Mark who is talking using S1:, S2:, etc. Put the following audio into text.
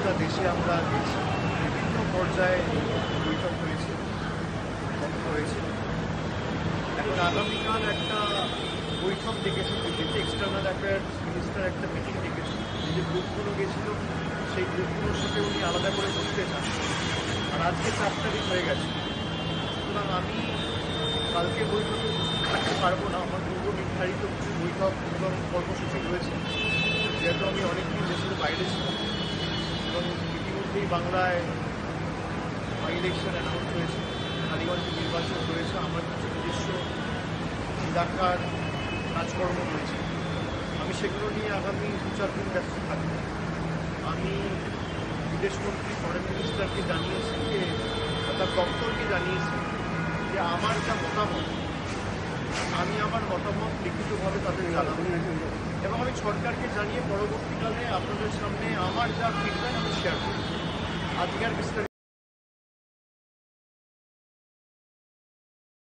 S1: 22টা দেশে আমরা গেছি, বিভিন্ন পর্যায়ে বৈঠক হয়েছে, কথা হয়েছে। এখন আগামীকাল একটা বৈঠক ডেকেছে দিল্লিতে, এক্সটার্নাল অ্যাফেয়ার্স মিনিস্টার একটা মিটিং ডেকেছে। যে গ্রুপগুলো গেছিল সেই গ্রুপগুলোর সাথে উনি আলাদা করে বসতে চান। আর আজকে 4 তারিখ হয়ে গেছে, সুতরাং আমি কালকে বৈঠকে উপস্থিত থাকতে পারবো না। আমার পূর্ব নির্ধারিত কিছু বৈঠক এবং কর্মসূচি রয়েছে, যেহেতু আমি অনেকদিন দেশের বাইরে ছিলাম এবং ইতিমধ্যেই বাংলায় বাই ইলেকশন অ্যানাউন্স হয়েছে, কালীগঞ্জে নির্বাচন হয়েছে। আমার কিছু নিজস্ব এলাকার কাজকর্ম রয়েছে, আমি সেগুলো নিয়ে আগামী 2-4 দিন ব্যস্ত থাকবো। আমি বিদেশমন্ত্রী ফরেন মিনিস্টারকে জানিয়েছি, যে তার দপ্তরকে জানিয়েছি যে আমার যা মতামত, আমি আমার মতামত লিখিতভাবে তাদের জানাবো এবং আমি সরকারকে জানিয়ে পরবর্তীকালে আপনাদের সামনে আমার যা ফিডব্যাক আমি শেয়ার করব। আজকে আর বিস্তারিত